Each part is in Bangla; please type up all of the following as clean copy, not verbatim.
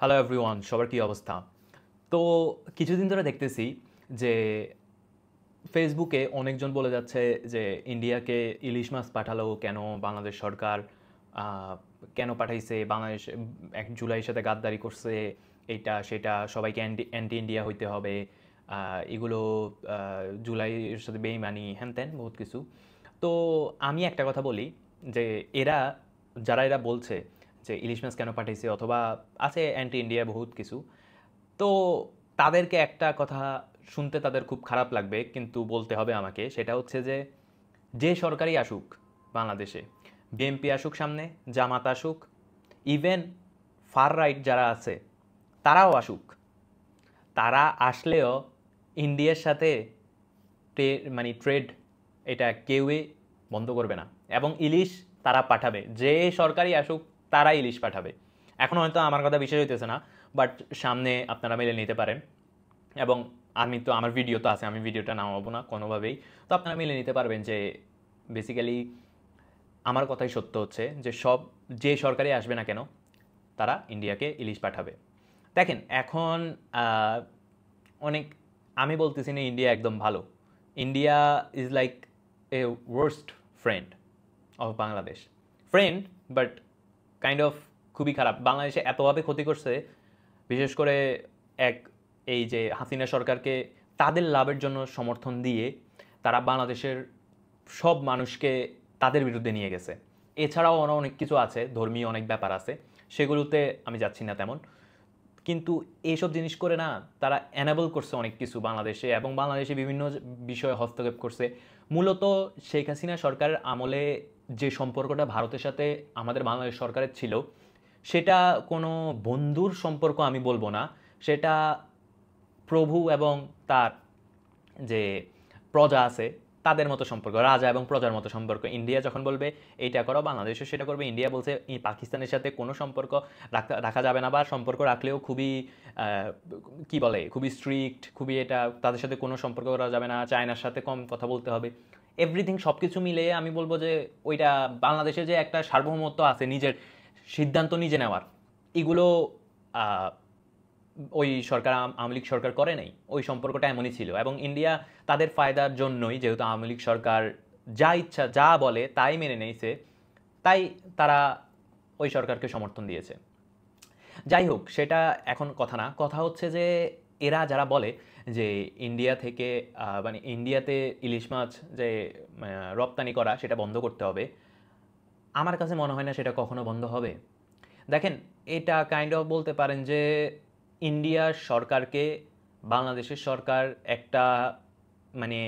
হ্যালো এভরিওয়ান, সবার কী অবস্থা? তো কিছুদিন ধরে দেখতেছি যে ফেসবুকে অনেকজন বলে যাচ্ছে যে ইন্ডিয়াকে ইলিশ মাছ পাঠালো কেন বাংলাদেশ সরকার, আহ, কেন পাঠাইছে বাংলাদেশ, 1 জুলাইয়ের সাথে গাদ্দারি করছে, এইটা সেটা, সবাইকে অ্যান্টি অ্যান্টি ইন্ডিয়া হইতে হবে, এগুলো জুলাইয়ের সাথে বেইমানি হ্যান ত্যান বহুত কিছু। তো আমি একটা কথা বলি যে এরা, যারা এরা বলছে যে ইলিশ মাছ কেন পাঠাইছে অথবা আছে অ্যান্টি ইন্ডিয়া বহুত কিছু, তো তাদেরকে একটা কথা শুনতে তাদের খুব খারাপ লাগবে, কিন্তু বলতে হবে আমাকে। সেটা হচ্ছে যে যে সরকারই আসুক বাংলাদেশে, বিএনপি আসুক সামনে, জামাত আসুক, ইভেন ফার রাইট যারা আছে তারাও আসুক, তারা আসলেও ইন্ডিয়ার সাথে মানে ট্রেড এটা কেউই বন্ধ করবে না। এবং ইলিশ তারা পাঠাবে, যে সরকারই আসুক তারা ইলিশ পাঠাবে। এখন হয়তো আমার কথা বিশ্বাস হইতেছে না, বাট সামনে আপনারা মেনে নিতে পারেন। এবং আমি তো, আমার ভিডিও তো আছে, আমি ভিডিওটা নামাবো না কোনোভাবেই। তো আপনারা মেনে নিতে পারবেন যে বেসিক্যালি আমার কথাই সত্য হচ্ছে যে যে সরকারই আসবে না কেন তারা ইন্ডিয়াকে ইলিশ পাঠাবে। দেখেন এখন আহ, অনেক, আমি বলতেছি না ইন্ডিয়া একদম ভালো। India is like a worst friend of Bangladesh. Friend, but kind of খুবই খারাপ। বাংলাদেশে এতভাবে ক্ষতি করছে, বিশেষ করে এক, এই যে হাসিনা সরকারকে তাদের লাভের জন্য সমর্থন দিয়ে তারা বাংলাদেশের সব মানুষকে তাদের বিরুদ্ধে নিয়ে গেছে। এছাড়াও অনেক কিছু আছে, ধর্মীয় অনেক ব্যাপার আছে, সেগুলোতে আমি যাচ্ছি না তেমন। কিন্তু এইসব জিনিস করে না, তারা এনাবল করছে অনেক কিছু বাংলাদেশে, এবং বাংলাদেশে বিভিন্ন বিষয়ে হস্তক্ষেপ করছে। মূলত শেখ হাসিনা সরকারের আমলে যে সম্পর্কটা ভারতের সাথে আমাদের বাংলাদেশ সরকারের ছিল, সেটা কোনো বন্ধুর সম্পর্ক আমি বলবো না, সেটা প্রভু এবং তার যে প্রজা আছে তাদের মতো সম্পর্ক, রাজা এবং প্রজার মতো সম্পর্ক। ইন্ডিয়া যখন বলবে এইটা করো, বাংলাদেশও সেটা করবে। ইন্ডিয়া বলছে এই পাকিস্তানের সাথে কোনো সম্পর্ক রাখা যাবে না, বা সম্পর্ক রাখলেও খুবই কি বলে, খুবই স্ট্রিক্ট, খুবই এটা, তাদের সাথে কোনো সম্পর্ক করা যাবে না, চায়নার সাথে কম কথা বলতে হবে। এভরিথিং সব কিছু মিলে আমি বলবো যে ওইটা বাংলাদেশে যে একটা সার্বভৌমত্ব আছে নিজের সিদ্ধান্ত নিজে নেওয়ার, এগুলো ওই সরকার, আওয়ামী লীগ সরকার করে নাই। ওই সম্পর্কটা এমনই ছিল, এবং ইন্ডিয়া তাদের ফায়দার জন্যই, যেহেতু আওয়ামী লীগ সরকার যা ইচ্ছা যা বলে তাই মেনে নিয়েছে, তাই তারা ওই সরকারকে সমর্থন দিয়েছে। যাই হোক, সেটা এখন কথা না। কথা হচ্ছে যে এরা যারা বলে যে ইন্ডিয়া থেকে মানে ইন্ডিয়াতে ইলিশ মাছ যে রপ্তানি করা সেটা বন্ধ করতে হবে, আমার কাছে মনে হয় না সেটা কখনো বন্ধ হবে। দেখেন, এটা কাইন্ড অফ বলতে পারেন যে ইন্ডিয়ার সরকারকে বাংলাদেশের সরকার একটা, মানে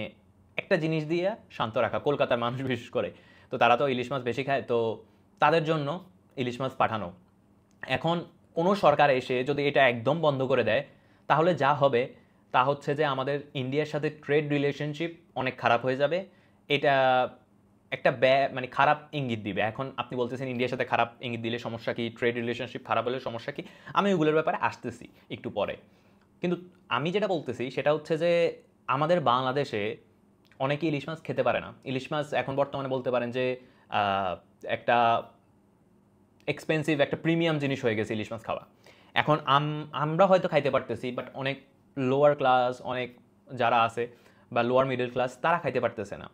একটা জিনিস দিয়ে শান্ত রাখা, কলকাতার মানুষ বিশেষ করে, তো তারা তো ইলিশ মাছ বেশি খায়, তো তাদের জন্য ইলিশ মাছ পাঠানো। এখন কোনো সরকার এসে যদি এটা একদম বন্ধ করে দেয়, তাহলে যা হবে তা হচ্ছে যে আমাদের ইন্ডিয়ার সাথে ট্রেড রিলেশনশিপ অনেক খারাপ হয়ে যাবে। এটা একটা মানে খারাপ ইঙ্গিত দিবে। এখন আপনি বলতেছেন ইন্ডিয়ার সাথে খারাপ ইঙ্গিত দিলে সমস্যা কি, ট্রেড রিলেশনশিপ খারাপ হলে সমস্যা কি? আমি ওগুলোর ব্যাপারে আসতেছি একটু পরে। কিন্তু আমি যেটা বলতেছি সেটা হচ্ছে যে আমাদের বাংলাদেশে অনেকে ইলিশ মাছ খেতে পারে না। ইলিশ মাছ এখন বর্তমানে বলতে পারেন যে আহ, একটা এক্সপেন্সিভ, একটা প্রিমিয়াম জিনিস হয়ে গেছে ইলিশ মাছ খাওয়া। এখন আমরা হয়তো খাইতে পারতেছি, বাট অনেক লোয়ার ক্লাস, অনেক যারা আছে বা লোয়ার মিডল ক্লাস, তারা খাইতে পারতেছে না।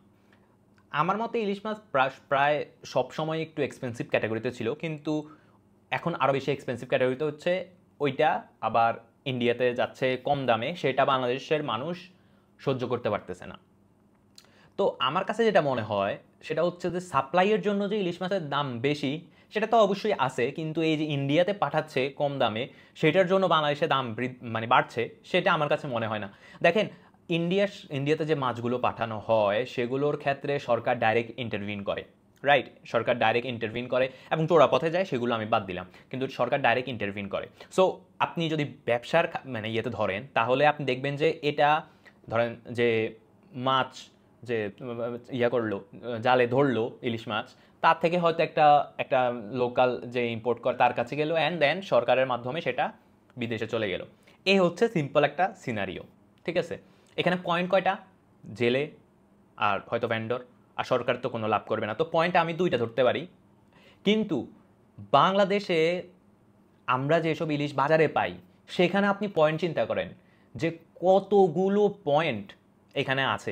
আমার মতে ইলিশ মাছ প্রায় সবসময় একটু এক্সপেন্সিভ ক্যাটাগরিতে ছিল, কিন্তু এখন আরও বেশি এক্সপেন্সিভ ক্যাটাগরিতে হচ্ছে। ওইটা আবার ইন্ডিয়াতে যাচ্ছে কম দামে, সেটা বাংলাদেশের মানুষ সহ্য করতে পারতেছে না। তো আমার কাছে যেটা মনে হয় সেটা হচ্ছে যে সাপ্লাইয়ের জন্য যে ইলিশ মাছের দাম বেশি, সেটা তো অবশ্যই আছে, কিন্তু এই যে ইন্ডিয়াতে পাঠাচ্ছে কম দামে, সেটার জন্য বাংলাদেশে দাম মানে বাড়ছে, সেটা আমার কাছে মনে হয় না। দেখেন, ইন্ডিয়াতে যে মাছগুলো পাঠানো হয় সেগুলোর ক্ষেত্রে সরকার ডাইরেক্ট ইন্টারভিন করে, রাইট? সরকার ডাইরেক্ট ইন্টারভিন করে, এবং চোরা পথে যায় সেগুলো আমি বাদ দিলাম, কিন্তু সরকার ডাইরেক্ট ইন্টারভিন করে। সো আপনি যদি ব্যবসার মানে ইয়েতে ধরেন, তাহলে আপনি দেখবেন যে এটা, ধরেন যে মাছ যে করলো, জালে ধরলো ইলিশ মাছ, তার থেকে হয়তো একটা একটা লোকাল যে ইম্পোর্ট করে তার কাছে গেল, অ্যান্ড দেন সরকারের মাধ্যমে সেটা বিদেশে চলে গেল। এই হচ্ছে সিম্পল একটা সিনারিও, ঠিক আছে? এখানে পয়েন্ট কয়টা? জেলে, আর হয়তো ভেন্ডর, আর সরকার তো কোনো লাভ করবে না। তো পয়েন্ট আমি দুইটা ধরতে পারি। কিন্তু বাংলাদেশে আমরা যেসব ইলিশ বাজারে পাই সেখানে আপনি পয়েন্ট চিন্তা করেন যে কতগুলো পয়েন্ট এখানে আছে,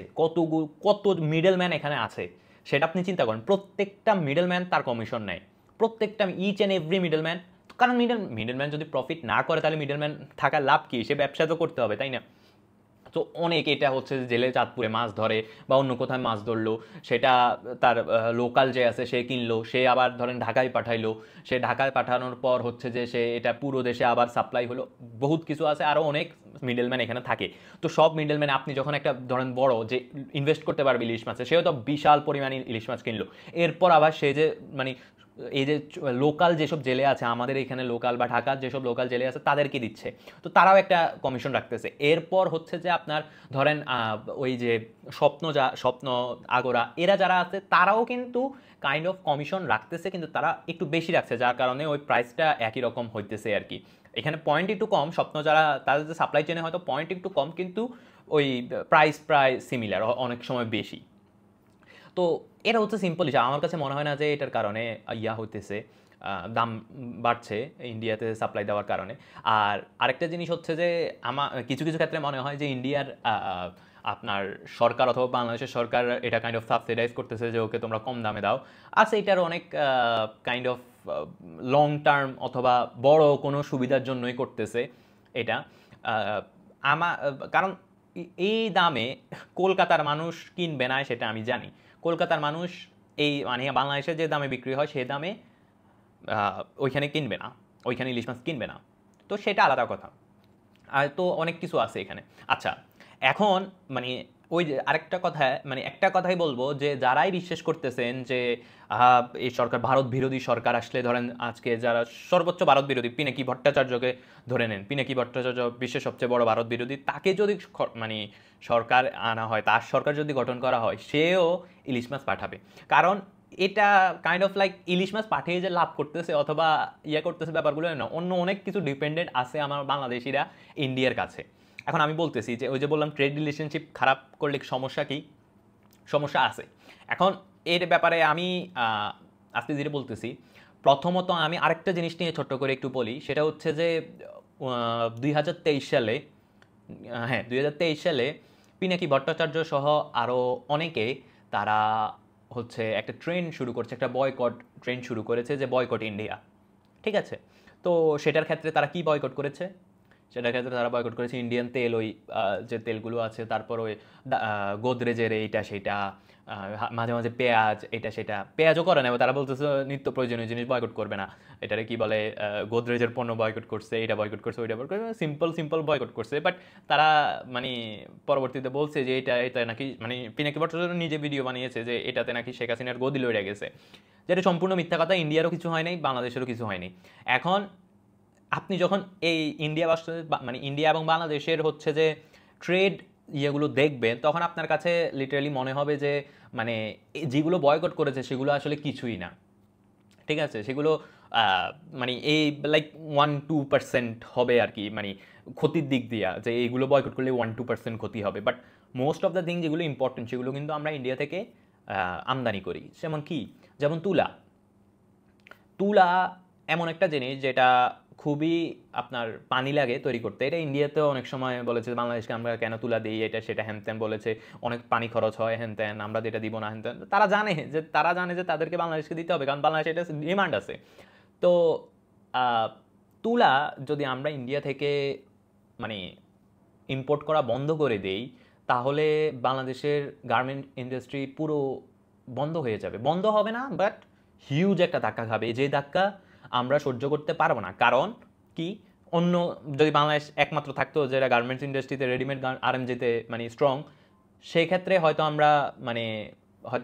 কত মিডলম্যান এখানে আছে, সেটা আপনি চিন্তা করেন। প্রত্যেকটা মিডলম্যান তার কমিশন নেয়, প্রত্যেকটা ইচ অ্যান্ড এভরি মিডলম্যান। কারণ মিডলম্যান যদি প্রফিট না করে তাহলে মিডলম্যান থাকার লাভ কি? সে ব্যবসা তো করতে হবে, তাই না? তো অনেক এটা হচ্ছে যে জেলে চাঁদপুরে মাছ ধরে বা অন্য কোথায় মাছ ধরলো, সেটা তার লোকাল যে আছে সে কিনলো, সে আবার ধরেন ঢাকায় পাঠাইলো, সে ঢাকায় পাঠানোর পর হচ্ছে যে সে এটা পুরো দেশে আবার সাপ্লাই হলো, বহুত কিছু আছে, আরও অনেক মিডলম্যান এখানে থাকে। তো সব মিডলম্যান, আপনি যখন একটা ধরেন বড় যে ইনভেস্ট করতে পারবে ইলিশ মাছে, সেও তো বিশাল পরিমাণে ইলিশ মাছ কিনলো, এরপর আবার সে যে মানে এই যে লোকাল যেসব জেলে আছে আমাদের এখানে লোকাল বা ঢাকার যেসব লোকাল জেলে আছে তাদেরকে দিচ্ছে, তো তারাও একটা কমিশন রাখতেছে। এরপর হচ্ছে যে আপনার ধরেন ওই যে স্বপ্ন আগোরা এরা যারা আছে তারাও কিন্তু কাইন্ড অফ কমিশন রাখতেছে, কিন্তু তারা একটু বেশি রাখছে, যার কারণে ওই প্রাইসটা একই রকম হইতেছে আর কি। এখানে পয়েন্ট একটু কম, স্বপ্ন যারা তাদের যে সাপ্লাই চেনে হয়তো পয়েন্ট একটু কম, কিন্তু ওই প্রাইস প্রায় সিমিলার, অনেক সময় বেশি। তো এটা হচ্ছে সিম্পল হিসাব। আমার কাছে মনে হয় না যে এটার কারণে হইতেছে দাম বাড়ছে ইন্ডিয়াতে সাপ্লাই দেওয়ার কারণে। আর আরেকটা জিনিস হচ্ছে যে কিছু কিছু ক্ষেত্রে মনে হয় যে ইন্ডিয়ার আপনার সরকার অথবা বাংলাদেশের সরকার এটা কাইন্ড অফ সাবসিডাইজ করতেছে যে ওকে তোমরা কম দামে দাও। আচ্ছা, এটার অনেক কাইন্ড অফ লং টার্ম অথবা বড় কোনো সুবিধার জন্যই করতেছে এটা। আমার কারণ এই দামে কলকাতার মানুষ কিনবে না সেটা আমি জানি। কলকাতার মানুষ এই মানে বাংলাদেশে যে দামে বিক্রি হয় সেই দামে ওইখানে কিনবে না, ওইখানে ইলিশ মাছ কিনবে না। তো সেটা আলাদা কথা। আর তো অনেক কিছু আছে এখানে। আচ্ছা, এখন মানে ওই যে আরেকটা কথা, মানে একটা কথাই বলবো যে যারাই বিশ্বাস করতেছেন যে এই সরকার ভারত বিরোধী সরকার আসলে, ধরেন আজকে যারা সর্বোচ্চ ভারত বিরোধী, পিনাকি ভট্টাচার্যকে ধরে নেন, পিনাকি ভট্টাচার্য বিশ্বের সবচেয়ে বড় ভারত বিরোধী, তাকে যদি মানে সরকার আনা হয়, তার সরকার যদি গঠন করা হয়, সেও ইলিশ মাছ পাঠাবে। কারণ এটা কাইন্ড অফ লাইক ইলিশ মাছ পাঠিয়ে যে লাভ করতেছে অথবা করতেছে ব্যাপারগুলো না, অন্য অনেক কিছু ডিপেন্ডেন্ট আছে আমার বাংলাদেশিরা ইন্ডিয়ার কাছে। এখন আমি বলতেছি যে ওই যে বললাম ট্রেড রিলেশনশিপ খারাপ করলে সমস্যা কি? সমস্যা আছে। এখন এর ব্যাপারে আমি আস্তে ধীরে বলতেছি। প্রথমত আমি আরেকটা জিনিস নিয়ে ছোট্ট করে একটু বলি, সেটা হচ্ছে যে 2023 সালে, হ্যাঁ 2023 সালে পিনাকি ভট্টাচার্য সহ আরও অনেকে তারা হচ্ছে একটা ট্রেন্ড শুরু করছে, একটা বয়কট ট্রেন্ড শুরু করেছে যে বয়কট ইন্ডিয়া। ঠিক আছে? তো সেটার ক্ষেত্রে তারা কি বয়কট করেছে? সেটার ক্ষেত্রে তারা বয়কট করেছে ইন্ডিয়ান তেল, ওই যে তেলগুলো আছে, তারপর ওই গোদরেজের এইটা সেটা, মাঝে মাঝে পেঁয়াজ এটা সেটা, পেঁয়াজও করে না, তারা বলতেছে নিত্য প্রয়োজনীয় জিনিস বয়কট করবে না। এটারে কি বলে, গোদরেজের পণ্য বয়কট করছে, এটা বয়কট করছে, ওইটা বয়কট করছে, সিম্পল বয়কট করছে। বাট তারা মানে পরবর্তীতে বলছে যে এটা নাকি, মানে পিনাকি ভট্টাচার্য নিজে ভিডিও বানিয়েছে যে এটাতে নাকি শেখ হাসিনার গদি লড়ে গেছে, যেটা সম্পূর্ণ মিথ্যা কথা। ইন্ডিয়ারও কিছু হয় নাই, বাংলাদেশেরও কিছু হয়নি। এখন আপনি যখন এই মানে ইন্ডিয়া এবং বাংলাদেশের হচ্ছে যে ট্রেড ইয়েগুলো দেখবেন, তখন আপনার কাছে লিটারালি মনে হবে যে মানে যেগুলো বয়কট করেছে সেগুলো আসলে কিছুই না। ঠিক আছে? সেগুলো মানে এই লাইক 1-2% হবে আর কি, মানে ক্ষতির দিক দিয়া, যে এইগুলো বয়কট করলে 1-2% ক্ষতি হবে। But most of the thing যেগুলো ইম্পর্টেন্ট সেগুলো কিন্তু আমরা ইন্ডিয়া থেকে আমদানি করি। যেমন কি? যেমন তুলা। তুলা এমন একটা জিনিস যেটা খুবই আপনার পানি লাগে তৈরি করতে। এটা ইন্ডিয়াতেও অনেক সময় বলেছে বাংলাদেশকে আমরা কেন তুলা দিই, এটা সেটা হ্যান ত্যান বলেছে, অনেক পানি খরচ হয় হ্যান ত্যান, আমরা যেটা দিব না হ্যান ত্যান। তারা জানে যে তাদেরকে বাংলাদেশকে দিতে হবে, কারণ বাংলাদেশে এটা ডিমান্ড আছে। তো তুলা যদি আমরা ইন্ডিয়া থেকে মানে ইম্পোর্ট করা বন্ধ করে দেই, তাহলে বাংলাদেশের গার্মেন্ট ইন্ডাস্ট্রি পুরো বন্ধ হয়ে যাবে। বন্ধ হবে না, বাট হিউজ একটা ধাক্কা খাবে, যে ধাক্কা আমরা সহ্য করতে পারবো না। কারণ কি, অন্য যদি বাংলাদেশ একমাত্র থাকতো যেটা গার্মেন্টস ইন্ডাস্ট্রিতে রেডিমেড আরএমজিতে মানে স্ট্রং, সেই ক্ষেত্রে হয়তো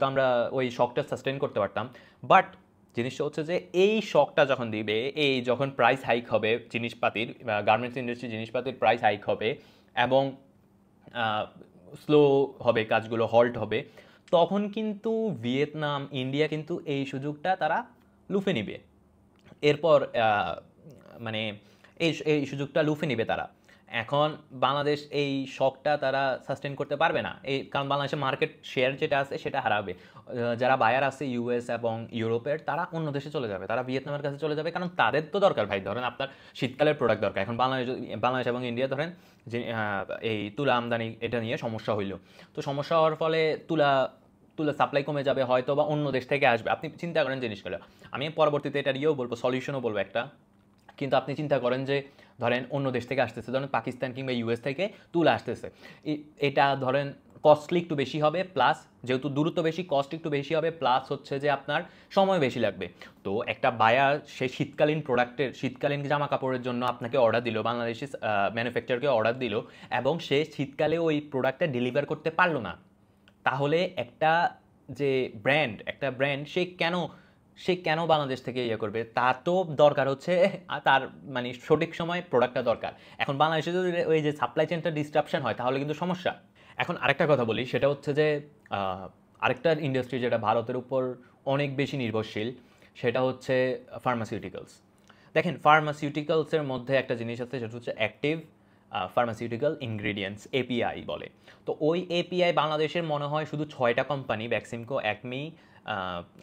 আমরা ওই শকটা সাস্টেন করতে পারতাম। বাট জিনিসটা হচ্ছে যে এই শকটা যখন দিবে, যখন প্রাইস হাইক হবে জিনিসপাতির, গার্মেন্টস ইন্ডাস্ট্রি জিনিসপাতির প্রাইস হাইক হবে এবং স্লো হবে, কাজগুলো হল্ট হবে, তখন কিন্তু ভিয়েতনাম, ইন্ডিয়া কিন্তু এই সুযোগটা তারা লুফে নিবে। এরপর মানে এই সুযোগটা লুফে নিবে তারা। এখন বাংলাদেশ এই শকটা তারা সাস্টেন করতে পারবে না, এই কারণ বাংলাদেশের মার্কেট শেয়ার যেটা আছে সেটা হারাবে। যারা বায়ার আছে ইউএস এবং ইউরোপের, তারা অন্য দেশে চলে যাবে, তারা ভিয়েতনামের কাছে চলে যাবে, কারণ তাদের তো দরকার ভাই। ধরেন আপনার শীতকালের প্রোডাক্ট দরকার, এখন বাংলাদেশ এবং ইন্ডিয়া ধরেন যে এই তুলা আমদানি এটা নিয়ে সমস্যা হইলো, তো সমস্যা হওয়ার ফলে তুলা তুলা সাপ্লাই কমে যাবে হয়তো, বা অন্য দেশ থেকে আসবে। আপনি চিন্তা করেন জিনিসগুলো, আমি পরবর্তীতে এটা নিয়েও বলবো, সলিউশনও বলবো একটা। কিন্তু আপনি চিন্তা করেন যে ধরেন অন্য দেশ থেকে আসতেছে, ধরেন পাকিস্তান কিংবা ইউএস থেকে তুলা আসতেছে, এটা ধরেন কস্টলি একটু বেশি হবে, প্লাস যেহেতু দূরত্ব বেশি কস্ট একটু বেশি হবে, প্লাস হচ্ছে যে আপনার সময় বেশি লাগবে। তো একটা বায়ার সে শীতকালীন প্রোডাক্টের, শীতকালীন জামা কাপড়ের জন্য আপনাকে অর্ডার দিল, বাংলাদেশি ম্যানুফ্যাকচারকে অর্ডার দিল, এবং সে শীতকালে ওই প্রোডাক্টটা ডেলিভার করতে পারলো না, তাহলে একটা যে ব্র্যান্ড, একটা ব্র্যান্ড সে কেন বাংলাদেশ থেকে ইয়ে করবে? তার তো দরকার হচ্ছে তার মানে সঠিক সময় প্রোডাক্টটা দরকার। এখন বাংলাদেশে যদি ওই যে সাপ্লাই চেনটা ডিস্টারপশন হয় তাহলে কিন্তু সমস্যা। এখন আরেকটা কথা বলি, সেটা হচ্ছে যে আরেকটা ইন্ডাস্ট্রি যেটা ভারতের উপর অনেক বেশি নির্ভরশীল, সেটা হচ্ছে ফার্মাসিউটিক্যালস। দেখেন ফার্মাসিউটিক্যালসের মধ্যে একটা জিনিস আছে, সেটা হচ্ছে অ্যাক্টিভ ফার্মাসিউটিক্যাল ইনগ্রিডিয়েন্টস, এপিআই বলে। তো ওই এপিআই বাংলাদেশের মনে হয় শুধু 6টা কোম্পানি, ভ্যাক্সিমকো, অ্যাকমি,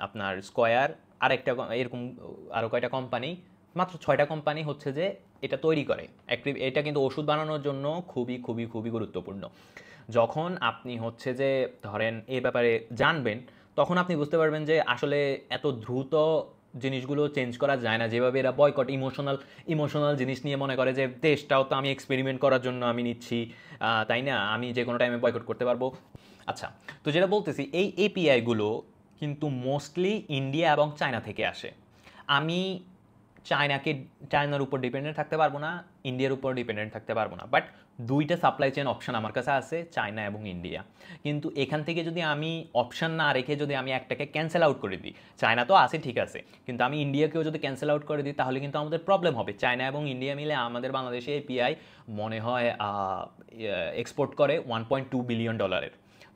আপনার স্কয়ার, আরেকটা এরকম আরও কয়টা কোম্পানি, মাত্র 6টা কোম্পানি হচ্ছে যে এটা তৈরি করে অ্যাক্টিভ। এটা কিন্তু ওষুধ বানানোর জন্য খুবই খুবই খুবই গুরুত্বপূর্ণ। যখন আপনি হচ্ছে যে ধরেন এ ব্যাপারে জানবেন, তখন আপনি বুঝতে পারবেন যে আসলে এত দ্রুত জিনিসগুলো চেঞ্জ করা যায় না, যেভাবে এরা বয়কট ইমোশনাল জিনিস নিয়ে মনে করে যে দেশটাও তো আমি এক্সপেরিমেন্ট করার জন্য আমি নিচ্ছি, তাই না, আমি যে কোনো টাইমে বয়কট করতে পারবো। আচ্ছা, তো যেটা বলতেছি, এই এপিআইগুলো কিন্তু মোস্টলি ইন্ডিয়া এবং চায়না থেকে আসে। আমি চায়নার উপর ডিপেন্ডেন্ট থাকতে পারবো না, ইন্ডিয়ার উপর ডিপেন্ডেন্ট থাকতে পারবো না, বাট দুইটা সাপ্লাই চেন অপশন আমার কাছে আছে, চায়না এবং ইন্ডিয়া। কিন্তু এখান থেকে যদি আমি অপশন না রেখে যদি আমি একটাকে ক্যান্সেল আউট করে দিই, চায়না তো আছে ঠিক আছে, কিন্তু আমি ইন্ডিয়াকেও যদি ক্যান্সেল আউট করে দিই তাহলে কিন্তু আমাদের প্রবলেম হবে। চায়না এবং ইন্ডিয়া মিলে আমাদের বাংলাদেশে এপিআই মনে হয় এক্সপোর্ট করে $1.2 বিলিয়ন।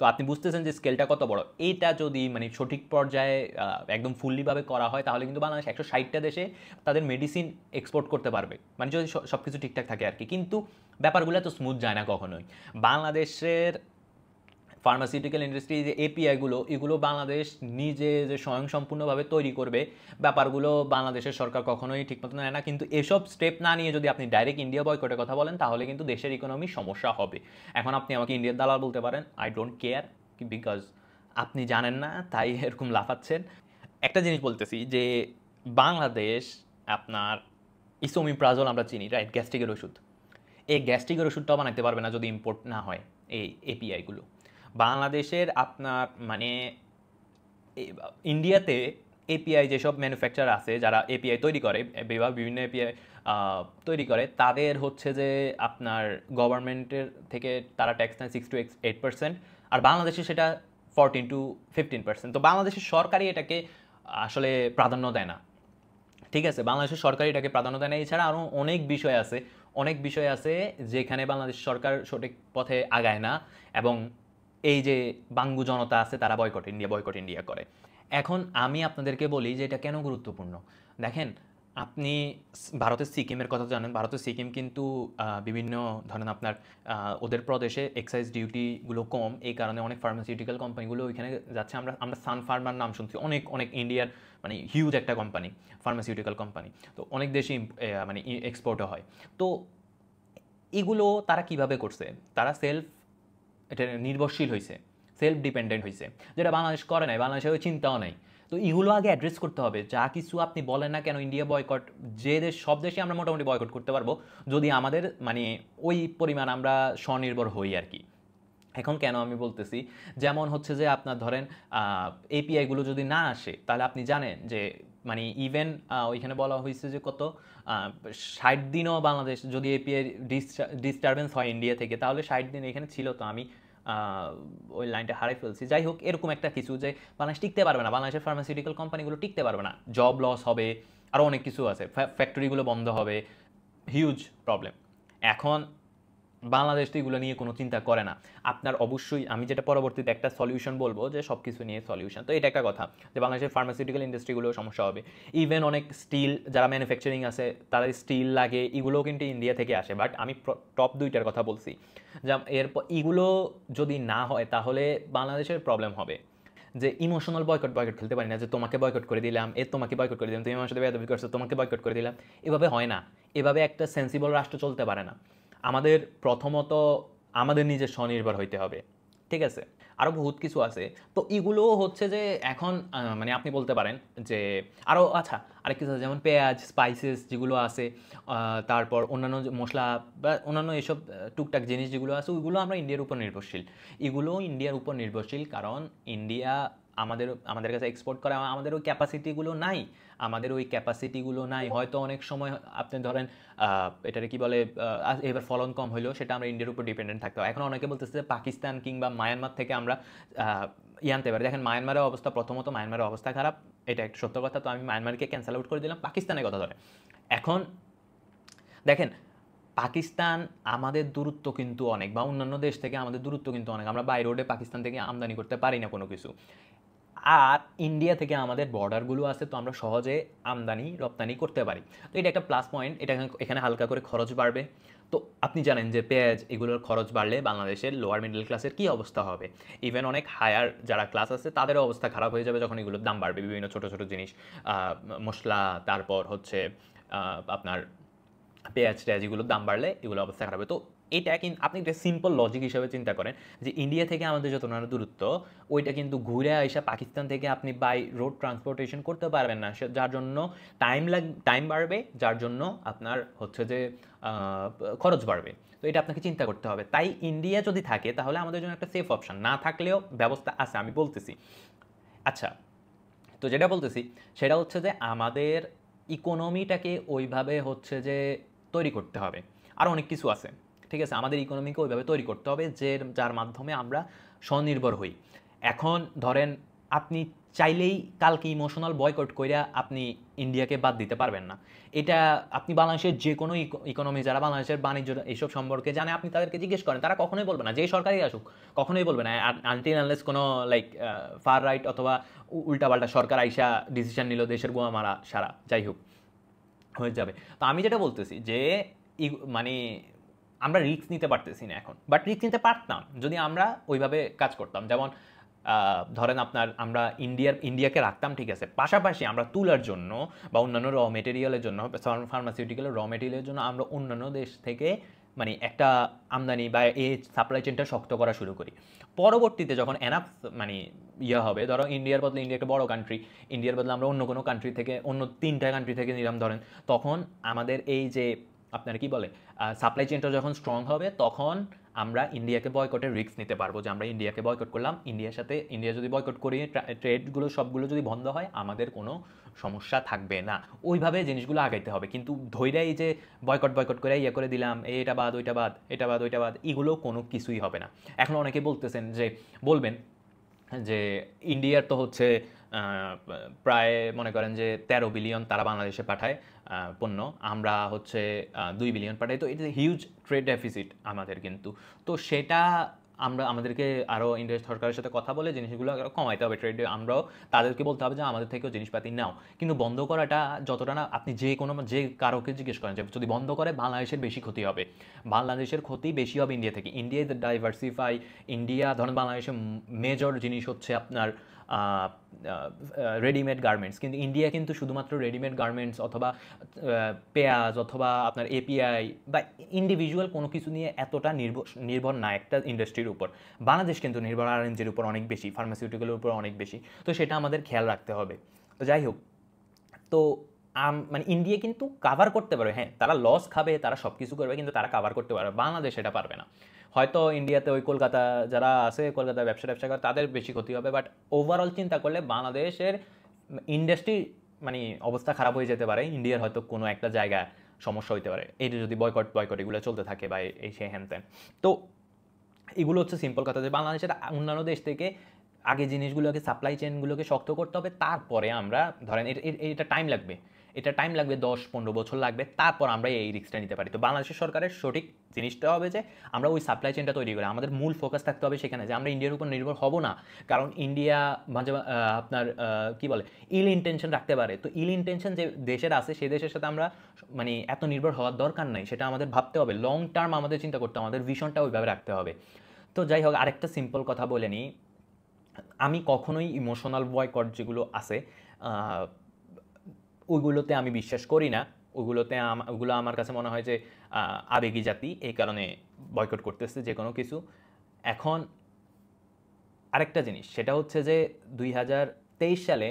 তো আপনি বুঝতেছেন যে স্কেলটা কত বড়। এইটা যদি মানে সঠিক পর্যায়ে একদম ফুললিভাবে করা হয় তাহলে কিন্তু বাংলাদেশ 160টা দেশে তাদের মেডিসিন এক্সপোর্ট করতে পারবে, মানে যদি সব কিছু ঠিকঠাক থাকে আর কি। কিন্তু ব্যাপারগুলো তো স্মুথ যায় না কখনোই। বাংলাদেশের ফার্মাসিউটিক্যাল ইন্ডাস্ট্রি যে এপিআইগুলো, এগুলো বাংলাদেশ নিজে যে স্বয়ংসম্পূর্ণভাবে তৈরি করবে, ব্যাপারগুলো বাংলাদেশের সরকার কখনোই ঠিকমতো নেয় না। কিন্তু এসব স্টেপ না নিয়ে যদি আপনি ডাইরেক্ট ইন্ডিয়া বয়কটের কথা বলেন তাহলে কিন্তু দেশের ইকোনমি সমস্যা হবে। এখন আপনি আমাকে ইন্ডিয়ার দালাল বলতে পারেন, আই ডোন্ট কেয়ার, বিকজ আপনি জানেন না তাই এরকম লাফাচ্ছেন। একটা জিনিস বলতেছি যে বাংলাদেশ আপনার ইসোমিপ্রাজল আমরা চিনি, রাইট, গ্যাস্ট্রিকের ওষুধ, এই গ্যাস্ট্রিকের ওষুধটাও বানাতে পারবে না যদি ইম্পোর্ট না হয় এই এপিআইগুলো। বাংলাদেশের আপনার মানে ইন্ডিয়াতে এপিআই যেসব ম্যানুফ্যাকচার আছে যারা এপিআই তৈরি করে, বিভিন্ন এপিআই তৈরি করে, তাদের হচ্ছে যে আপনার গভর্নমেন্টের থেকে তারা ট্যাক্স নেয় 6 to 8%, আর বাংলাদেশে সেটা 14 to 15%। তো বাংলাদেশের সরকারই এটাকে আসলে প্রাধান্য দেয় না, ঠিক আছে, বাংলাদেশের সরকার এটাকে প্রাধান্য দেয় না। এছাড়া আরও অনেক বিষয় আছে যেখানে বাংলাদেশ সরকার সঠিক পথে আগায় না, এবং এই যে বাঙ্গু জনতা আছে তারা বয়কট ইন্ডিয়া করে। এখন আমি আপনাদেরকে বলি যে এটা কেন গুরুত্বপূর্ণ। দেখেন, আপনি ভারতের সিকিমের কথা জানেন, ভারতের সিকিম কিন্তু বিভিন্ন ধরেন আপনার ওদের প্রদেশে এক্সাইজ ডিউটিগুলো কম, এই কারণে অনেক ফার্মাসিউটিক্যাল কোম্পানিগুলো ওইখানে যাচ্ছে। আমরা সান ফার্মার নাম শুনছি, অনেক ইন্ডিয়ার মানে হিউজ একটা কোম্পানি, ফার্মাসিউটিক্যাল কোম্পানি, তো অনেক দেশে মানে এক্সপোর্টও হয়। তো এগুলো তারা কিভাবে করছে? তারা এটা নির্ভরশীল হয়েছে, সেলফ ডিপেন্ডেন্ট হয়েছে, যেটা বাংলাদেশ করে নাই, বাংলাদেশের ওই চিন্তাও নাই। তো এগুলো আগে অ্যাড্রেস করতে হবে। যা কিছু আপনি বলেন না কেন ইন্ডিয়া বয়কট, সব দেশে আমরা মোটামুটি বয়কট করতে পারবো যদি আমাদের মানে ওই পরিমাণ আমরা স্বনির্ভর হই আর কি। এখন কেন আমি বলতেছি, যেমন হচ্ছে যে আপনার ধরেন এপিআইগুলো যদি না আসে তাহলে আপনি জানেন যে মানে ইভেন ওইখানে বলা হয়েছে যে কত 60 দিনও বাংলাদেশ যদি এপিআই ডিস্টারবেন্স হয় ইন্ডিয়া থেকে, তাহলে 60 দিন এখানে ছিল। তো আমি ওই লাইনটা হারাই ফেলছি। যাই হোক, এরকম একটা কিছু যে বাংলাদেশ টিকতে পারবে না, বাংলাদেশের ফার্মাসিউটিক্যাল কোম্পানিগুলো টিকতে পারবে না, জব লস হবে, আরও অনেক কিছু আছে, ফ্যাক্টরিগুলো বন্ধ হবে, হিউজ প্রবলেম। এখন বাংলাদেশ তো এগুলো নিয়ে কোনো চিন্তা করে না। আপনার অবশ্যই আমি যেটা পরবর্তীতে একটা সলিউশন বলবো যে সব কিছু নিয়ে সলিউশন, তো এটা একটা কথা যে বাংলাদেশের ফার্মাসিউটিক্যাল ইন্ডাস্ট্রিগুলো সমস্যা হবে। ইভেন অনেক স্টিল যারা ম্যানুফ্যাকচারিং আছে তাদের স্টিল লাগে, এগুলোও কিন্তু ইন্ডিয়া থেকে আসে। বাট আমি টপ দুইটার কথা বলছি, যা এরপর এগুলো যদি না হয় তাহলে বাংলাদেশের প্রবলেম হবে যে ইমোশনাল বয়কট বয়কট খেলতে পারি না, যে তোমাকে বয়কট করে দিলাম, তোমাকে বয়কট করে দিলাম, তুমি আমার সাথে বেয়াদবি করছো, তোমাকে বয়কট করে দিলাম। এভাবে হয় না, এভাবে একটা সেন্সিবল রাষ্ট্র চলতে পারে না। আমাদের প্রথমত আমাদের নিজের স্বনির্ভর হইতে হবে, ঠিক আছে? আরও বহুত কিছু আছে। তো এগুলো হচ্ছে যে এখন মানে আপনি বলতে পারেন যে আরও আচ্ছা আরেক কিছু আছে, যেমন পেঁয়াজ, স্পাইসেস যেগুলো আছে, তারপর অন্যান্য মশলা বা অন্যান্য এসব টুকটাক জিনিস যেগুলো আছে, ওইগুলো আমরা ইন্ডিয়ার উপর নির্ভরশীল। এগুলো ইন্ডিয়ার উপর নির্ভরশীল কারণ ইন্ডিয়া আমাদের কাছে এক্সপোর্ট করে, আমাদের ওই ক্যাপাসিটিগুলো নাই। হয়তো অনেক সময় আপনি ধরেন এটারে কি বলে, এবার ফলন কম হইলেও সেটা আমরা ইন্ডিয়ার উপর ডিপেন্ডেন্ট থাকতে হয়। এখন অনেকে বলতেছে যে পাকিস্তান কিংবা মায়ানমার থেকে আমরা আনতে পারি। দেখেন মায়ানমারের অবস্থা, প্রথমত মায়ানমারের অবস্থা খারাপ, এটা একটা সত্য কথা। তো আমি মায়ানমারকে ক্যান্সেল আউট করে দিলাম পাকিস্তানের কথা ধরে। এখন দেখেন পাকিস্তান আমাদের দূরত্ব কিন্তু অনেক, বা অন্যান্য দেশ থেকে আমাদের দূরত্ব কিন্তু অনেক, আমরা বাই রোডে পাকিস্তান থেকে আমদানি করতে পারি না কোনো কিছু। আর ইন্ডিয়া থেকে আমাদের বর্ডারগুলো আছে, তো আমরা সহজে আমদানি রপ্তানি করতে পারি। তো এটা একটা প্লাস পয়েন্ট। এটা এখানে হালকা করে খরচ বাড়বে। তো আপনি জানেন যে পেঁয়াজ এগুলোর খরচ বাড়লে বাংলাদেশের লোয়ার মিডল ক্লাসের কী অবস্থা হবে। ইভেন অনেক হায়ার যারা ক্লাস আছে তাদেরও অবস্থা খারাপ হয়ে যাবে যখন এগুলোর দাম বাড়বে। বিভিন্ন ছোটো ছোটো জিনিস, মশলা, তারপর হচ্ছে আপনার পেঁয়াজ টেয়াজ এগুলোর দাম বাড়লে এগুলো অবস্থা খারাপ হবে। তো এটা কিন্তু আপনি একটা সিম্পল লজিক হিসেবে চিন্তা করেন যে ইন্ডিয়া থেকে আমাদের যত না দূরত্ব, ওইটা কিন্তু ঘুরে আইসা পাকিস্তান থেকে আপনি বাই রোড ট্রান্সপোর্টেশন করতে পারবেন না, যার জন্য টাইম বাড়বে, যার জন্য আপনার হচ্ছে যে খরচ বাড়বে। তো এটা আপনাকে চিন্তা করতে হবে। তাই ইন্ডিয়া যদি থাকে তাহলে আমাদের জন্য একটা সেফ অপশন, না থাকলেও ব্যবস্থা আছে, আমি বলতেছি। আচ্ছা, তো যেটা বলতেছি সেটা হচ্ছে যে আমাদের ইকোনমিটাকে ওইভাবে হচ্ছে যে তৈরি করতে হবে। আর অনেক কিছু আছে, ঠিক আছে? আমাদের ইকোনমিকে ওইভাবে তৈরি করতে হবে যে যার মাধ্যমে আমরা স্বনির্ভর হই। এখন ধরেন আপনি চাইলেই কালকে ইমোশনাল বয়কট কইরা আপনি ইন্ডিয়াকে বাদ দিতে পারবেন না। এটা আপনি বাংলাদেশের যে কোনো ইকোনমি, যারা বাংলাদেশের বাণিজ্য এইসব সম্পর্কে জানে, আপনি তাদেরকে জিজ্ঞেস করেন, তারা কখনোই বলবে না, যে সরকারই আসুক কখনোই বলবে না, আনটিল আনলেস কোনো লাইক ফার রাইট অথবা উল্টাপাল্টা সরকার আইসা ডিসিশন নিল দেশের গোয়া মারা সারা, যাই হোক হয়ে যাবে। তো আমি যেটা বলতেছি যে মানে আমরা রিস্ক নিতে পারতেছি না এখন, বাট রিস্ক নিতে পারতাম যদি আমরা ওইভাবে কাজ করতাম। যেমন ধরেন আমরা ইন্ডিয়াকে রাখতাম, ঠিক আছে, পাশাপাশি আমরা তুলার জন্য বা অন্যান্য র মেটেরিয়ালের জন্য, ফার্মাসিউটিক্যাল র মেটেরিয়ালের জন্য আমরা অন্যান্য দেশ থেকে মানে একটা আমদানি বা এই সাপ্লাই চেনটা শক্ত করা শুরু করি। পরবর্তীতে যখন এনাফ মানে হবে, ধরো ইন্ডিয়ার বদলে, ইন্ডিয়া একটা বড় কান্ট্রি, ইন্ডিয়ার বদলে আমরা অন্য কোনো কান্ট্রি থেকে, অন্য 3টা কান্ট্রি থেকে নিলাম ধরেন, তখন আমাদের এই যে আপনার কি বলে সাপ্লাই চেনটা যখন স্ট্রং হবে, তখন আমরা ইন্ডিয়াকে বয়কটের রিস্ক নিতে পারবো। যে আমরা ইন্ডিয়াকে বয়কট করলাম, ইন্ডিয়া যদি বয়কট করি, ট্রেডগুলো সবগুলো যদি বন্ধ হয়, আমাদের কোনো সমস্যা থাকবে না। ওইভাবে জিনিসগুলো আগাইতে হবে। কিন্তু ধৈর্যই যে বয়কট করে ইয়ে করে দিলাম, এটা বাদ ওইটা বাদ, এটা বাদ ওইটা বাদ, এগুলো কোনো কিছুই হবে না। এখন অনেকে বলতেছেন যে বলবেন যে ইন্ডিয়ার তো হচ্ছে প্রায় মনে করেন যে 13 বিলিয়ন তারা বাংলাদেশে পাঠায় পণ্য, আমরা হচ্ছে 2 বিলিয়ন পাঠাই, তো এটা হিউজ ট্রেড ডেফিসিট আমাদের কিন্তু। তো সেটা আমাদেরকে আরও ইন্ডিয়ার সরকারের সাথে কথা বলে জিনিসগুলো কমাইতে হবে। ট্রেড আমরাও তাদেরকে বলতে হবে যে আমাদের থেকেও জিনিসপাতি নাও। কিন্তু বন্ধ করাটা যতটা না, আপনি যে কারোকে জিজ্ঞেস করেন যে যদি বন্ধ করে বাংলাদেশের বেশি ক্ষতি হবে, বাংলাদেশের ক্ষতি বেশি হবে ইন্ডিয়া থেকে। India is diversify. ইন্ডিয়া ধরেন বাংলাদেশের মেজর জিনিস হচ্ছে আপনার রেডিমেড গার্মেন্টস, কিন্তু ইন্ডিয়া কিন্তু শুধুমাত্র রেডিমেড গার্মেন্টস অথবা পেঁয়াজ অথবা আপনার এপিআই বা ইন্ডিভিজুয়াল কোনো কিছু নিয়ে এতটা নির্ভর না একটা ইন্ডাস্ট্রির উপর। বাংলাদেশ কিন্তু নির্ভর আরএনজির উপর অনেক বেশি, ফার্মাসিউটিক্যালের উপর অনেক বেশি। তো সেটা আমাদের খেয়াল রাখতে হবে। তো যাই হোক, তো মানে ইন্ডিয়া কিন্তু কাভার করতে পারবে, হ্যাঁ তারা লস খাবে, তারা সব কিছু করবে, কিন্তু তারা কাভার করতে পারবে। বাংলাদেশ এটা পারবে না। হয়তো ইন্ডিয়াতে ওই কলকাতা যারা আছে, কলকাতায় ব্যবসা করে, তাদের বেশি ক্ষতি হবে, বাট ওভারঅল চিন্তা করলে বাংলাদেশের ইন্ডাস্ট্রি মানে অবস্থা খারাপ হয়ে যেতে পারে। ইন্ডিয়ার হয়তো কোনো একটা জায়গায় সমস্যা হইতে পারে, এইটা যদি বয়কট এগুলো চলতে থাকে বা এই সে হ্যান ত্যান। তো এগুলো হচ্ছে সিম্পল কথা যে বাংলাদেশের অন্যান্য দেশ থেকে আগে জিনিসগুলোকে, সাপ্লাই চেনগুলোকে শক্ত করতে হবে, তারপরে আমরা ধরেন এটা টাইম লাগবে। এটা টাইম লাগবে, 10-15 বছর লাগবে, তারপর আমরা এই রিস্কটা নিতে পারি। তো বাংলাদেশের সরকারের সঠিক জিনিসটা হবে যে আমরা ওই সাপ্লাই চেনটা তৈরি করি, আমাদের মূল ফোকাস থাকতে হবে সেখানে, যে আমরা ইন্ডিয়ার উপর নির্ভর হব না। কারণ ইন্ডিয়া মাঝে আপনার কি বলে ইল ইন্টেনশন রাখতে পারে। তো ইল ইন্টেনশন যে দেশের আছে সেই দেশের সাথে আমরা মানে এত নির্ভর হওয়ার দরকার নাই, সেটা আমাদের ভাবতে হবে, লং টার্ম আমাদের চিন্তা করতে হবে, আমাদের ভিশনটা ওইভাবে রাখতে হবে। তো যাই হোক, আরেকটা সিম্পল কথা বলে নিই, আমি কখনোই ইমোশনাল বয়কট যেগুলো আছে ওইগুলোতে আমি বিশ্বাস করি না। ওইগুলো আমার কাছে মনে হয় যে আবেগী জাতি, এই কারণে বয়কট করতেছে যে কোনো কিছু। এখন আরেকটা জিনিস সেটা হচ্ছে যে 2023 সালে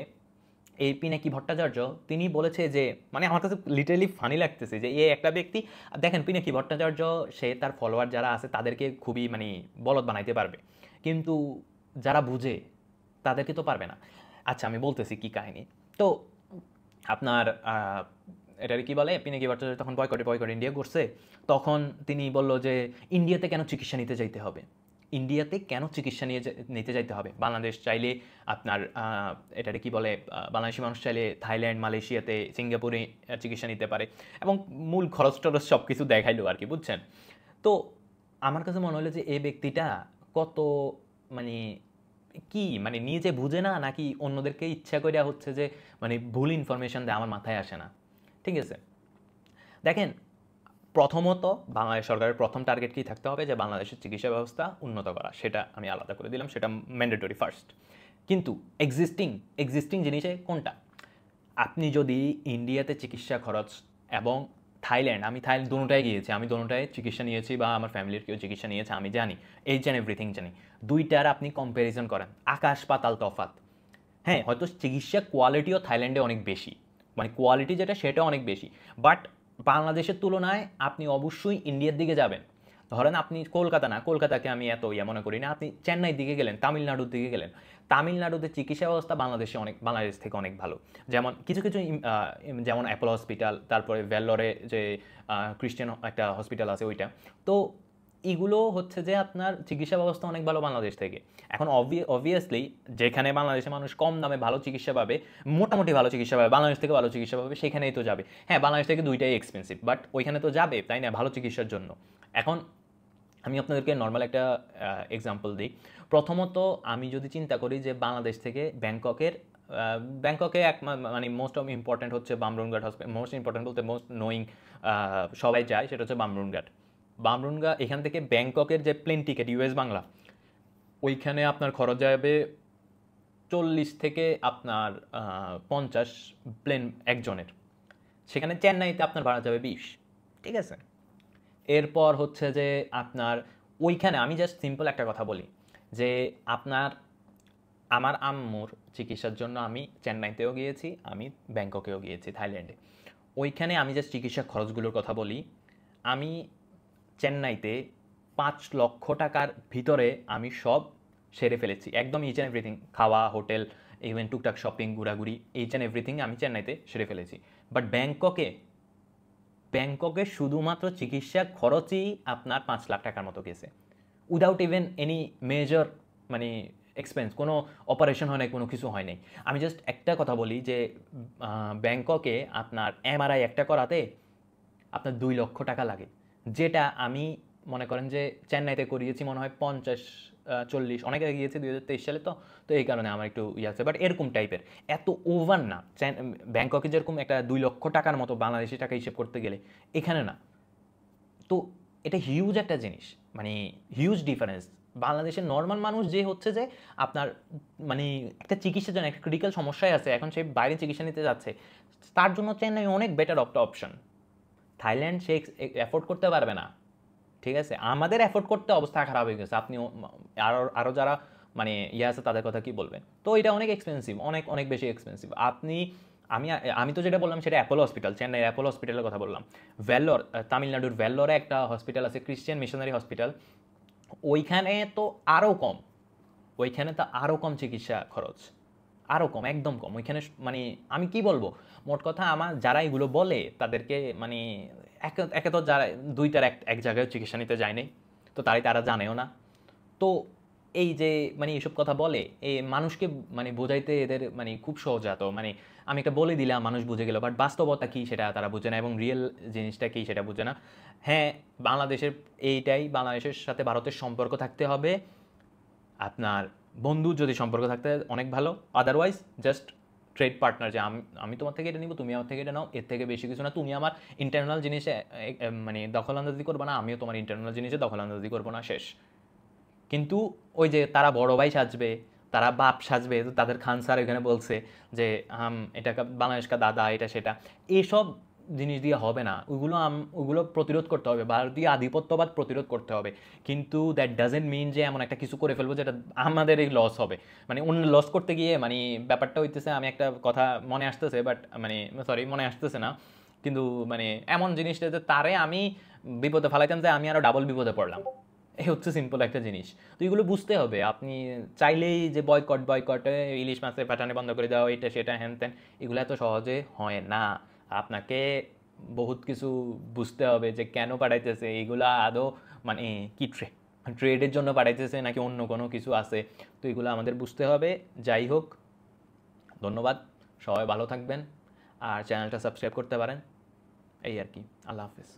এই পিনাকি ভট্টাচার্য তিনি বলেছে যে, মানে আমার কাছে লিটারালি ফানি লাগতেছে যে এই একটা ব্যক্তি, দেখেন পিনাকি ভট্টাচার্য সে তার ফলোয়ার যারা আছে তাদেরকে খুবই মানে বলদ বানাইতে পারবে, কিন্তু যারা বুঝে তাদেরকে তো পারবে না। আচ্ছা আমি বলতেছি কি কাহিনী। তো আপনার এটার কি বলে, পিনাকি ভট্টাচার্য তখন বয়কট ইন্ডিয়া করছে, তখন তিনি বলল যে ইন্ডিয়াতে কেন চিকিৎসা নিতে যাইতে হবে, ইন্ডিয়াতে কেন চিকিৎসা নিতে যাইতে হবে, বাংলাদেশ চাইলে আপনার এটারে কি বলে বাংলাদেশি মানুষ চাইলে থাইল্যান্ড, মালয়েশিয়াতে, সিঙ্গাপুরে চিকিৎসা নিতে পারে, এবং মূল খরচ টরচ সব কিছু দেখাইলো আর কি, বুঝছেন। তো আমার কাছে মনে হলো যে এই ব্যক্তিটা কত মানে কি মানে নিজে বুঝে না, নাকি অন্যদেরকে ইচ্ছা করে হচ্ছে যে মানে ভুল ইনফরমেশন দেয়, আমার মাথায় আসে না। ঠিক আছে, দেখেন প্রথমত বাংলাদেশ সরকারের প্রথম টার্গেট কি থাকতে হবে, যে বাংলাদেশের চিকিৎসা ব্যবস্থা উন্নত করা, সেটা আমি আলাদা করে দিলাম, সেটা ম্যান্ডেটরি ফার্স্ট। কিন্তু এক্সিস্টিং জিনিসে কোনটা, আপনি যদি ইন্ডিয়াতে চিকিৎসা খরচ এবং থাইল্যান্ড, আমি থাইল্যান্ড দোনোটায় গিয়েছি, আমি দোনোটায় চিকিৎসা নিয়েছি বা আমার ফ্যামিলির কেউ চিকিৎসা নিয়েছে, আমি জানি এইচ অ্যান্ড এভরিথিং জানি। দুইটার আপনি কম্প্যারিজন করেন, আকাশ পাতাল তফাত। হ্যাঁ হয়তো চিকিৎসা কোয়ালিটিও থাইল্যান্ডে অনেক বেশি, মানে কোয়ালিটি যেটা সেটা অনেক বেশি, বাট বাংলাদেশের তুলনায় আপনি অবশ্যই ইন্ডিয়ার দিকে যাবেন। ধরেন আপনি কলকাতা না, কলকাতাকে আমি এত মনে করি না, আপনি চেন্নাইয়ের দিকে গেলেন, তামিলনাড়ুর দিকে গেলেন, তামিলনাড়ুতে চিকিৎসা ব্যবস্থা বাংলাদেশ থেকে অনেক ভালো। যেমন কিছু কিছু যেমন অ্যাপোলো হসপিটাল, তারপরে ভেল্লোরে যে ক্রিশ্চিয়ান একটা হসপিটাল আছে ওইটা। তো এগুলো হচ্ছে যে আপনার চিকিৎসা ব্যবস্থা অনেক ভালো বাংলাদেশ থেকে। এখন অবভিয়াসলি যেখানে বাংলাদেশের মানুষ কম দামে ভালো চিকিৎসা পাবে, মোটামুটি ভালো চিকিৎসা পাবে, বাংলাদেশ থেকে ভালো চিকিৎসা পাবে, সেখানেই তো যাবে। হ্যাঁ বাংলাদেশ থেকে দুইটাই এক্সপেন্সিভ, বাট ওইখানে তো যাবে, তাই না, ভালো চিকিৎসার জন্য। এখন আমি আপনাদেরকে নর্মাল একটা এক্সাম্পল দিই। প্রথমত আমি যদি চিন্তা করি যে বাংলাদেশ থেকে ব্যাংককে মানে মোস্ট অফ ইম্পর্টেন্ট হচ্ছে বামরুনঘাট হসপিটাল, মোস্ট ইম্পর্টেন্ট বলতে মোস্ট নোয়িং সবাই যায়, সেটা হচ্ছে বামরুনঘাট। এখান থেকে ব্যাংককের যে প্লেন টিকিট ইউএস বাংলা, ওইখানে আপনার খরচ যাবে 40 থেকে আপনার 50 প্লেন একজনের। সেখানে চেন্নাইতে আপনার ভাড়া যাবে 20। ঠিক আছে, এরপর হচ্ছে যে আপনার ওইখানে আমি জাস্ট সিম্পল একটা কথা বলি, যে আমার আম্মুর চিকিৎসার জন্য আমি চেন্নাইতেও গিয়েছি, আমি ব্যাংককেও গিয়েছি, থাইল্যান্ডে। ওইখানে আমি জাস্ট চিকিৎসা খরচগুলোর কথা বলি, আমি চেন্নাইতে 5 লক্ষ টাকার ভিতরে আমি সব সেরে ফেলেছি, একদম ইচ অ্যান্ড এভরিথিং, খাওয়া, হোটেল, ইভেন টুকটাক শপিং, ঘোরাঘুরি, ইচ অ্যান্ড এভরিথিং আমি চেন্নাইতে সেরে ফেলেছি। বাট ব্যাংককে শুধুমাত্র চিকিৎসা খরচই আপনার 5 লাখ টাকার মতো গেছে, উইদাউট ইভেন এনি মেজর মানে এক্সপেন্স, কোনো অপারেশন হয় নাই, কোনো কিছু হয় নাই। আমি জাস্ট একটা কথা বলি যে ব্যাংককে আপনার এমআরআই একটা করাতে আপনার 2 লক্ষ টাকা লাগে, যেটা আমি মনে করেন যে চেন্নাইতে করিয়েছি মনে হয় 50-40, অনেকে গিয়েছে 2023 সালে, তো তো এই কারণে আমার একটু ইয়ে আছে, বাট এরকম টাইপের, এত ওভার না। ব্যাংককে যেরকম একটা 2 লক্ষ টাকার মতো বাংলাদেশি টাকা হিসেব করতে গেলে, এখানে না। তো এটা হিউজ একটা জিনিস, মানে হিউজ ডিফারেন্স। বাংলাদেশের নর্মাল মানুষ যে হচ্ছে যে আপনার মানে একটা চিকিৎসার জন্য একটা ক্রিটিক্যাল সমস্যায় আছে, এখন সে বাইরে চিকিৎসা নিতে যাচ্ছে, তার জন্য চেন্নাই অনেক বেটার একটা অপশন। থাইল্যান্ড সে অ্যাফোর্ড করতে পারবে না। ঠিক আছে, আমাদের অ্যাফোর্ড করতে অবস্থা খারাপ হয়ে গেছে, আপনি আরও যারা মানে ইয়ে আছে তাদের কথা কি বলবেন। তো এটা অনেক এক্সপেন্সিভ, অনেক অনেক বেশি এক্সপেন্সিভ। আমি আমি তো যেটা বললাম সেটা অ্যাপোলো হসপিটাল, চেন্নাইয়ের অ্যাপোলো হসপিটালের কথা বললাম। তামিলনাড়ুর ভেল্লোরে একটা হসপিটাল আছে, ক্রিশ্চিয়ান মিশনারি হসপিটাল, ওইখানে তো আরও কম, ওইখানে তো আরও কম চিকিৎসা খরচ, আরও কম, একদম কম ওইখানে। মানে আমি কি বলবো, মোট কথা আমার যারা এগুলো বলে তাদেরকে মানে একে তো যারা দুইটার এক জায়গায় চিকিৎসা নিতে যায়নি, তো তারা জানেও না। তো এই যে মানে এসব কথা বলে এই মানুষকে মানে বোঝাইতে এদের মানে খুব সহজাত, মানে আমি একটা বলে দিলাম মানুষ বুঝে গেল, বাট বাস্তবতা কী সেটা তারা বুঝে না এবং রিয়েল জিনিসটা কী সেটা বুঝে না। হ্যাঁ, বাংলাদেশের এইটাই, বাংলাদেশের সাথে ভারতের সম্পর্ক থাকতে হবে আপনার বন্ধু যদি সম্পর্ক থাকতে অনেক ভালো, আদারওয়াইজ জাস্ট ট্রেড পার্টনার, যে আমি আমি তোমার থেকে এটা নিব, তুমি আমার থেকে এটা নাও, এর থেকে বেশি কিছু না। তুমি আমার ইন্টারনাল জিনিসে মানে দখল আন্দাজি করবো না, আমিও তোমার ইন্টারনাল জিনিসে দখল আন্দাজি করবো না, শেষ। কিন্তু ওই যে তারা বড় ভাই সাজবে, তারা বাপ সাজবে, তো তাদের খান স্যার এখানে বলছে যে এটা বাংলাদেশ কা দাদা, এটা সেটা, এইসব জিনিস দিয়ে হবে না। ওগুলো প্রতিরোধ করতে হবে, ভারতীয় আধিপত্যবাদ প্রতিরোধ করতে হবে। কিন্তু দ্যাট ডাজেন্ট মিন যে এমন একটা কিছু করে ফেলবো যেটা আমাদের এই লস হবে, মানে অন্য লস করতে গিয়ে মানে ব্যাপারটা হইতেছে, আমি একটা কথা মনে আসতেছে বাট মানে সরি মনে আসতেছে না, কিন্তু মানে এমন জিনিসটা যে তারে আমি বিপদে ফেলাইতাম যে আমি আরও ডাবল বিপদে পড়লাম, এই হচ্ছে সিম্পল একটা জিনিস। তো এগুলো বুঝতে হবে। আপনি চাইলেই যে বয়কটে ইলিশ মাছের পাঠানে বন্ধ করে দেওয়া, এটা সেটা হ্যান ত্যান, এগুলো এত সহজে হয় না। আপনাকে বহুত কিছু বুঝতে হবে যে কেন পাঠাইতেছে এগুলা, আদৌ মানে কি ট্রেডের জন্য পাঠাইতেছে নাকি অন্য কোনো কিছু আছে, তো এগুলো আমাদের বুঝতে হবে। যাই হোক, ধন্যবাদ, সবাই ভালো থাকবেন আর চ্যানেলটা সাবস্ক্রাইব করতে পারেন, এই আর কি। আল্লাহ হাফিজ।